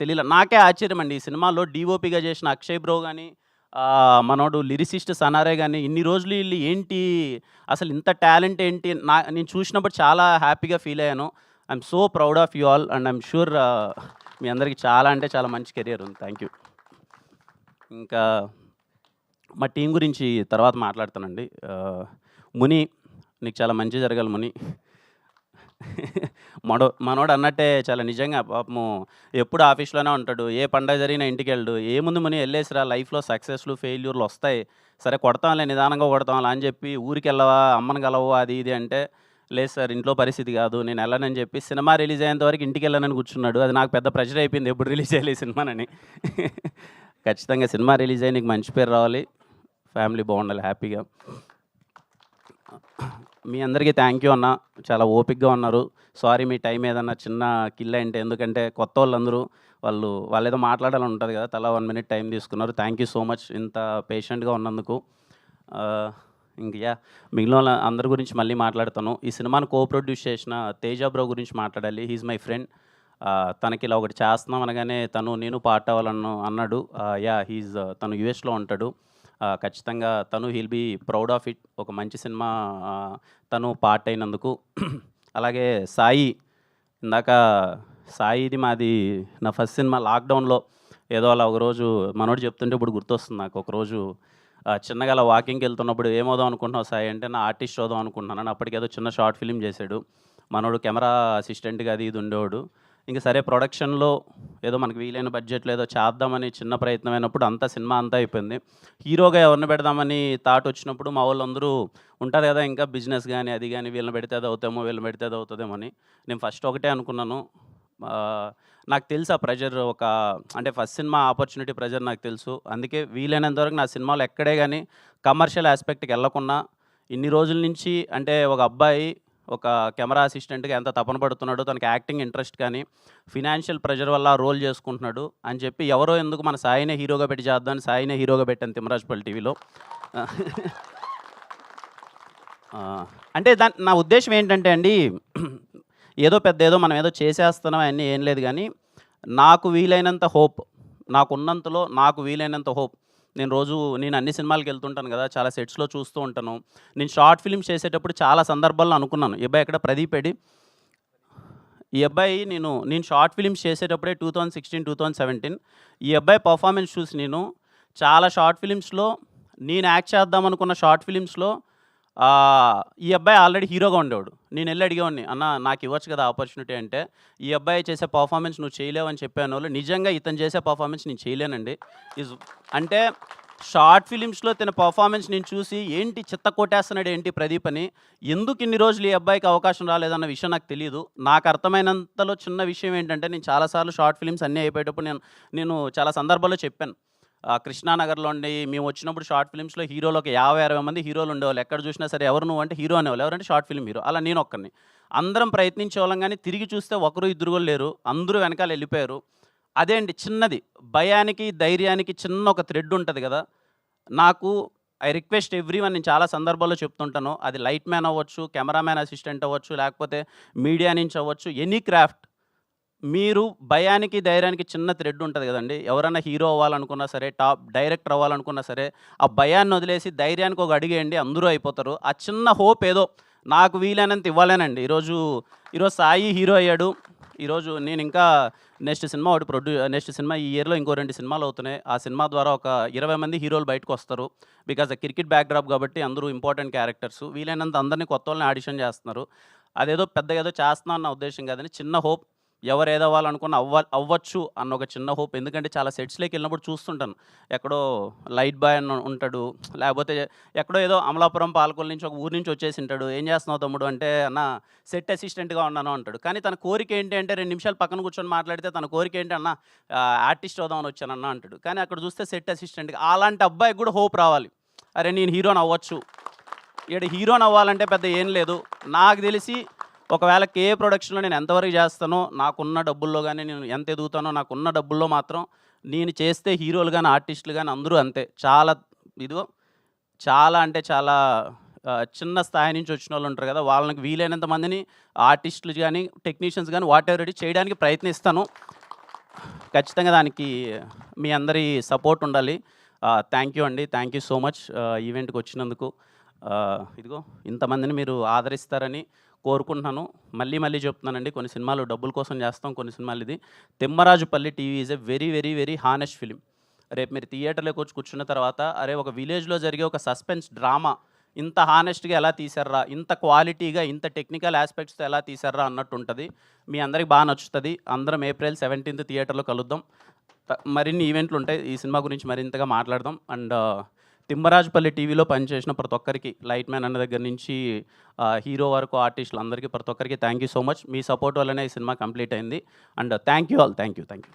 తెలియలే. నాకే ఆశ్చర్యం అండి. ఈ సినిమాలో డీఓపీగా చేసిన అక్షయ్ బ్రో గాని, మనోడు లిరిసిస్ట్ సనారే గాని, ఇన్ని రోజులు ఈళ్ళు ఏంటి, అసలు ఇంత టాలెంట్ ఏంటి, నేను చూసినప్పుడు చాలా హ్యాపీగా ఫీల్ అయ్యాను. I'm so proud of you all and I'm sure మీ అందరికి చాలా అంటే చాలా మంచి కెరియర్ ఉంది. Thank you. ఇంకా మా టీం గురించి తర్వాత మాట్లాడతానండి. ముని, నీకు చాలా మంచి జరగాలి ముని. మనోడు అన్నట్టే చాలా నిజంగా పాపము ఎప్పుడు ఆఫీస్‌లోనే ఉంటాడు. ఏ పండగ జరిగినా ఇంటికెళ్ళడు. ఏముంది ముని ఎళ్ళేసిరా, లైఫ్‌లో సక్సెస్‌లు, ఫెయిల్యూర్‌లు వస్తాయి. సరే కొడతాంలే, నిదానంగా కొడతాంలే అని చెప్పి ఊరికెళ్ళవా, అమ్మని కలవవా అది ఇది అంటే, లేదు సార్ ఇంట్లో పరిస్థితి కాదు, నేను ఎళ్ళనని చెప్పి సినిమా రిలీజ్ అయ్యేంత వరకు ఇంటికెళ్ళనని కూర్చున్నాడు. అది నాకు పెద్ద ప్రెషర్ అయిపోయింది, ఎప్పుడు రిలీజ్ చేయాలి ఈ సినిమానని. ఖచ్చితంగా సినిమా రిలీజ్ అయ్యి నీకు మంచి పేరు రావాలి, ఫ్యామిలీ బాగుండాలి హ్యాపీగా. మీ అందరికీ థ్యాంక్ యూ అన్న. చాలా ఓపికగా ఉన్నారు. సారీ మీ టైం ఏదన్నా చిన్న కిల్ అయింటే, ఎందుకంటే కొత్త వాళ్ళందరూ వాళ్ళేదో మాట్లాడాలని ఉంటుంది కదా, తలా 1 మినిట్ టైం తీసుకున్నారు. థ్యాంక్ యూ సో మచ్ ఇంత పేషెంట్గా ఉన్నందుకు. మిగిలిన వాళ్ళ అందరి గురించి మళ్ళీ మాట్లాడతాను. ఈ సినిమాను ప్రొడ్యూస్ చేసిన తేజ బ్రో గురించి మాట్లాడాలి. He is my friend. తనకి ఇలా ఒకటి చేస్తున్నాం అనగానే నేను పార్ట్ అన్నాడు. తను యూఎస్లో ఉంటాడు. ఖచ్చితంగా he'll be proud of it. ఒక మంచి సినిమా తను పార్ట్ అయినందుకు. అలాగే సాయి, ఇందాక సాయిది మాది నా ఫస్ట్ సినిమా లాక్డౌన్లో ఏదో అలా ఒకరోజు మనోడు చెప్తుంటే ఇప్పుడు గుర్తొస్తుంది నాకు. ఒకరోజు చిన్నగా అలా వాకింగ్కి వెళ్తున్నప్పుడు ఏమవుదాం అనుకుంటున్నావు సాయి అంటే, నా ఆర్టిస్ట్ అవుదాం అనుకుంటున్నాను. అప్పటికేదో చిన్న షార్ట్ ఫిల్మ్ చేశాడు మనోడు, కెమెరా అసిస్టెంట్గా అది ఇది ఉండేవాడు. ఇంక సరే ప్రొడక్షన్లో ఏదో మనకు వీలైన బడ్జెట్లో ఏదో చేద్దామని చిన్న ప్రయత్నమైనప్పుడు సినిమా అంతా అయిపోయింది. హీరోగా ఎవరిని పెడదామని థాట్ వచ్చినప్పుడు మా వాళ్ళందరూ ఉంటుంది కదా, ఇంకా బిజినెస్ కానీ అది కానీ, వీళ్ళని పెడితే అది అవుతామో, వీళ్ళని పెడితే అది అవుతుందేమో అని. నేను ఫస్ట్ ఒకటే అనుకున్నాను, నాకు తెలుసు ఆ ప్రెజర్, అంటే ఫస్ట్ సినిమా ఆపర్చునిటీ ప్రెజర్ నాకు తెలుసు. అందుకే వీలైనంత వరకు నా సినిమాలు ఎక్కడే కానీ కమర్షియల్ ఆస్పెక్ట్కి వెళ్ళకుండా, ఇన్ని రోజుల నుంచి అంటే ఒక అబ్బాయి ఒక కెమెరా అసిస్టెంట్గా ఎంత తపన పడుతున్నాడో, తనకి యాక్టింగ్ ఇంట్రెస్ట్ కానీ ఫినాన్షియల్ ప్రెషర్ వల్ల రోల్ చేసుకుంటున్నాడు అని చెప్పి, ఎవరో ఎందుకు మన సాయినే హీరోగా పెట్టి చేద్దామని సాయినే హీరోగా పెట్టాను తిమ్మరాజుపల్లి టీవీలో. అంటే నా ఉద్దేశం ఏంటంటే అండి, ఏదో మనం ఏదో చేసేస్తున్నాం అన్నీ ఏం లేదు కానీ, నాకు వీలైనంత హోప్, నాకున్నంతలో నాకు వీలైనంత హోప్, నేను అన్ని సినిమాలకు వెళ్తుంటాను కదా, చాలా సెట్స్లో చూస్తూ ఉంటాను. నేను షార్ట్ ఫిల్మ్స్ చేసేటప్పుడు చాలా సందర్భాల్లో అనుకున్నాను, ఈ అబ్బాయి ఎక్కడ ప్రదీప్ ఎడి, ఈ అబ్బాయి నేను షార్ట్ ఫిల్మ్స్ చేసేటప్పుడే 2016, 2017 ఈ అబ్బాయి పర్ఫార్మెన్స్ చూసి నేను చాలా షార్ట్ ఫిల్మ్స్లో, నేను యాక్ట్ చేద్దాం అనుకున్న షార్ట్ ఫిల్మ్స్లో ఈ అబ్బాయి ఆల్రెడీ హీరోగా ఉండేవాడు. నేను వెళ్ళి అడిగేవాడిని, అన్న నాకు ఇవ్వచ్చు కదా ఆపర్చునిటీ అంటే, ఈ అబ్బాయి చేసే పర్ఫార్మెన్స్ నువ్వు చేయలేవని చెప్పాను వాళ్ళు. నిజంగా ఇతను చేసే పర్ఫార్మెన్స్ నేను చేయలేనండి. అంటే షార్ట్ ఫిలిమ్స్లో తన పర్ఫార్మెన్స్ నేను చూసి ఏంటి చిత్త కొట్టేస్తున్నాడు ఏంటి ప్రదీప్ అని, ఎందుకు ఇన్ని రోజులు ఈ అబ్బాయికి అవకాశం రాలేదన్న విషయం నాకు తెలియదు. నాకు అర్థమైనంతలో చిన్న విషయం ఏంటంటే, నేను చాలాసార్లు షార్ట్ ఫిలిమ్స్ అన్నీ అయిపోయేటప్పుడు నేను చాలా సందర్భాల్లో చెప్పాను. కృష్ణానగర్లో ఉండి మేము వచ్చినప్పుడు షార్ట్ ఫిల్మ్స్లో హీరోలు ఒక 50-60 మంది హీరోలు ఉండేవాళ్ళు. ఎక్కడ చూసినా సరే ఎవరు నువ్వు అంటే హీరో అనేవాళ్ళు, ఎవరంటే షార్ట్ ఫిల్మ్ హీరో. అలా నేను ఒక్కడిని. అందరం ప్రయత్నించేవాళ్ళం కానీ తిరిగి చూస్తే ఒకరు ఇద్దరు కూడా లేరు, అందరూ వెనకాల వెళ్ళిపోయారు. అదే అండి చిన్నది, భయానికి ధైర్యానికి చిన్న ఒక థ్రెడ్ ఉంటుంది కదా. నాకు ఐ రిక్వెస్ట్ ఎవ్రీవన్, నేను చాలా సందర్భాల్లో చెప్తుంటాను, అది లైట్ మ్యాన్ అవ్వచ్చు, కెమెరామ్యాన్ అసిస్టెంట్ అవ్వచ్చు, లేకపోతే మీడియా నుంచి అవ్వచ్చు, ఎనీ క్రాఫ్ట్, మీరు భయానికి ధైర్యానికి చిన్న థ్రెడ్ ఉంటుంది కదండి. ఎవరైనా హీరో అవ్వాలనుకున్నా సరే, టాప్ డైరెక్టర్ అవ్వాలనుకున్నా సరే, ఆ భయాన్ని వదిలేసి ధైర్యానికి ఒక అడుగేయండి, అందరూ అయిపోతారు. ఆ చిన్న హోప్ ఏదో నాకు వీలైనంత ఇవ్వాలేనండి. ఈరోజు సాయి హీరో అయ్యాడు. ఈరోజు నేను ఇంకా నెక్స్ట్ సినిమా ఈ ఇయర్లో ఇంకో 2 సినిమాలు అవుతున్నాయి. ఆ సినిమా ద్వారా ఒక 20 మంది హీరోలు బయటకు వస్తారు. బికాజ్ క్రికెట్ బ్యాక్డ్రాప్ కాబట్టి అందరూ ఇంపార్టెంట్ క్యారెక్టర్స్. వీలైనంత అందరినీ కొత్త వాళ్ళని ఆడిషన్ చేస్తున్నారు. అదేదో పెద్దగా ఏదో చేస్తున్నా అన్న ఉద్దేశం కాదని, చిన్న హోప్, ఎవరు ఏదవ్వాలనుకున్న అవ్వచ్చు అన్న ఒక చిన్న హోప్. ఎందుకంటే చాలా సెట్స్లోకి వెళ్ళినప్పుడు చూస్తుంటాను, ఎక్కడో లైట్ బాయ్ అని ఉంటాడు, లేకపోతే ఎక్కడో ఏదో అమలాపురం పాలకొల్లు నుంచి ఒక ఊరి నుంచి వచ్చేసి ఉంటాడు. ఏం చేస్తున్నావు తమ్ముడు అంటే, అన్న సెట్ అసిస్టెంట్గా ఉన్నాను అంటాడు. కానీ తన కోరిక ఏంటి అంటే, 2 నిమిషాలు పక్కన కూర్చొని మాట్లాడితే తన కోరిక ఏంటి, అన్న ఆర్టిస్ట్ అవుదామని వచ్చానన్న అంటాడు. కానీ అక్కడ చూస్తే సెట్ అసిస్టెంట్గా. అలాంటి అబ్బాయికి కూడా హోప్ రావాలి, అరే నేను హీరోని అవ్వచ్చు. ఇక్కడ హీరోని అవ్వాలంటే పెద్ద ఏం లేదు. నాకు తెలిసి ఒకవేళ కేఏ ప్రొడక్షన్లో నేను ఎంతవరకు చేస్తానో, నాకున్న డబ్బుల్లో కానీ నేను ఎంత ఎదుగుతానో, నాకున్న డబ్బుల్లో మాత్రం నేను చేస్తే హీరోలు కానీ ఆర్టిస్టులు కానీ అందరూ అంతే. చాలా అంటే చాలా చిన్న స్థాయి నుంచి వచ్చిన వాళ్ళు ఉంటారు కదా, వాళ్ళకి వీలైనంత మందిని ఆర్టిస్టులు కానీ టెక్నీషియన్స్ కానీ వాట్ ఎవర్ చేయడానికి ప్రయత్నిస్తాను. ఖచ్చితంగా దానికి మీ అందరి సపోర్ట్ ఉండాలి. థ్యాంక్ యూ అండి. థ్యాంక్ యూ సో మచ్ ఈవెంట్‌కి వచ్చినందుకు. ఇదిగో ఇంతమందిని మీరు ఆదరిస్తారని కోరుకుంటున్నాను. మళ్ళీ మళ్ళీ చెప్తున్నానండి, కొన్ని సినిమాలు డబ్బుల కోసం చేస్తాం, కొన్ని సినిమాలు ఇది. 'Thimmarajupalli TV' is a very, very, very honest film. రేపు మీరు థియేటర్‌లోకి వచ్చి కూర్చున్న తర్వాత, అరే ఒక విలేజ్‌లో జరిగే ఒక సస్పెన్స్ డ్రామా ఇంత హానెస్ట్‌గా ఎలా తీశార్రా, ఇంత క్వాలిటీగా, ఇంత టెక్నికల్ యాస్పెక్ట్స్‌తో ఎలా తీశార్రా అన్నట్టుంటది. మీ అందరికి బాగా నచ్చుతది. అందరం ఏప్రిల్ 17థ్ థియేటర్‌లో కలుద్దాం. మరిన్ని ఈవెంట్లు ఉంటాయి. ఈ సినిమా గురించి మరింతగా మాట్లాడదాం. అండ్ తిమ్మరాజుపల్లి టీవీలో పనిచేసిన ప్రతి ఒక్కరికి, లైట్ మ్యాన్ అన్న దగ్గర నుంచి హీరో వరకు ఆర్టిస్టులు అందరికీ, ప్రతి ఒక్కరికి thank you so much. Me support వల్లనే ఈ సినిమా కంప్లీట్ అయింది. And thank you all. Thank you. Thank